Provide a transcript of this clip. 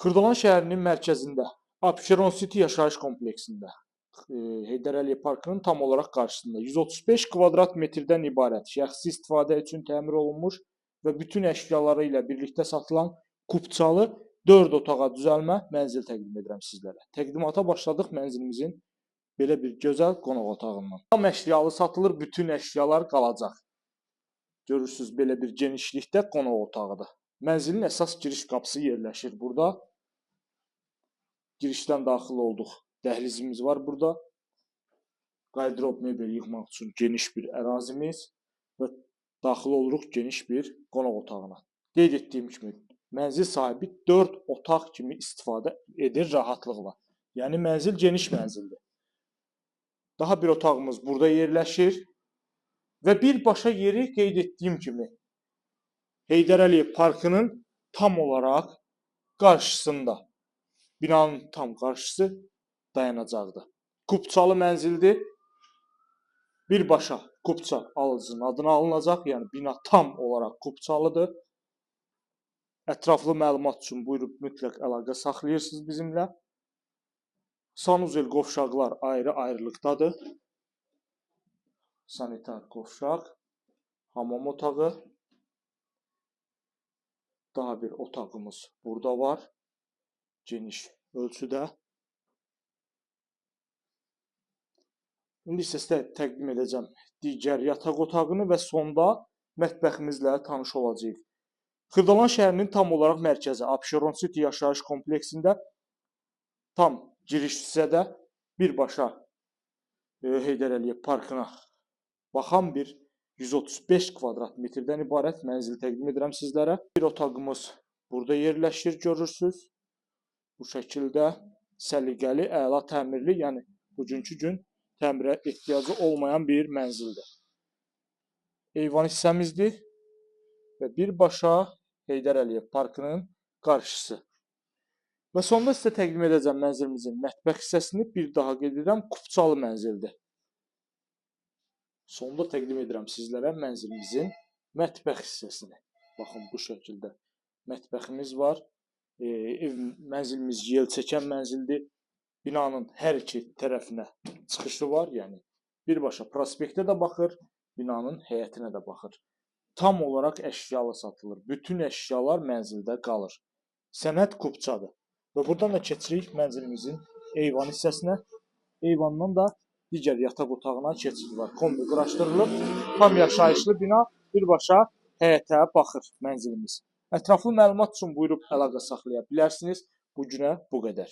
Xırdalan şəhərinin mərkəzində, Abşeron City yaşayış kompleksində, Heydər Əliyev Parkının tam olaraq qarşısında 135 kvadrat metrdən ibarət şəxsi istifadə üçün təmir olunmuş və bütün əşyaları ilə birlikdə satılan kubçalı 4 otağa düzəlmə mənzil təqdim edirəm sizlərə. Təqdimata başladıq mənzilimizin belə bir gözəl qonaq otağından. Tam əşyalı satılır, bütün əşyalar qalacaq. Görürsünüz, belə bir genişlikdə qonaq otağıdır. Mənzilin əsas giriş qapısı yerləşir burada. Girişdən daxil olduq. Dəhlizimiz var burada. Qardırop mebel yığmaq üçün geniş bir ərazimiz və daxil oluruq geniş bir qonaq otağına. Qeyd etdiyim kimi, mənzil sahibi 4 otaq kimi istifadə edir rahatlıqla. Yəni mənzil geniş mənzildir. Daha bir otağımız burada yerləşir və birbaşa yeri qeyd etdiyim kimi Heydər Əliyev Parkının tam olaraq qarşısında, binanın tam qarşısı dayanacaqdır. Kubçalı mənzildir. Birbaşa kubça alıcının adına alınacaq, yəni bina tam olaraq kubçalıdır. Ətraflı məlumat üçün buyurub mütləq əlaqə saxlayırsınız bizimlə. Sanuzel qovşaqlar ayrı-ayrılıqdadır. Sanitar qovşaq, hamam otağı. Daha bir otağımız burada var. Geniş ölçüdə. İndi sizə təqdim edəcəm digər yataq otağını və sonda mətbəximizlə tanış olacağıq. Xırdalan şəhərinin tam olaraq mərkəzi Abşeron City yaşayış kompleksində tam giriş hissədə birbaşa Heydər Əliyev Parkına baxan bir 135 kvadrat metrdən ibarət mənzil təqdim edirəm sizlərə. Bir otağımız burada yerləşir, görürsünüz. Bu şəkildə səliqəli, əla təmirli, yəni bugünkü gün təmirə ehtiyacı olmayan bir mənzildir. Eyvan hissəmizdir və birbaşa Heydər Əliyev Parkının qarşısı. Və sonda sizə təqdim edəcəm mənzilimizin mətbəx hissəsini. Bir daha qeyd edirəm, kubçalı mənzildir. Sonda təqdim edirəm sizlərə mənzilimizin mətbəx hissəsini. Baxın, bu şəkildə mətbəximiz var. Mənzilimiz yel çəkən mənzildir. Binanın hər iki tərəfinə çıxışı var. Yəni birbaşa prospektə də baxır, binanın həyətinə də baxır. Tam olaraq əşyalı satılır. Bütün əşyalar mənzildə qalır. Sənəd kubçadır. Və buradan da keçirik mənzilimizin eyvan hissəsinə. Eyvandan da digər yataq otağına keçid var. Kombi quraşdırılıb. Tam yaşayışlı bina, birbaşa həyətə baxır mənzilimiz. Ətraflı məlumat üçün buyurub əlaqə saxlaya bilərsiniz. Bu günə bu qədər.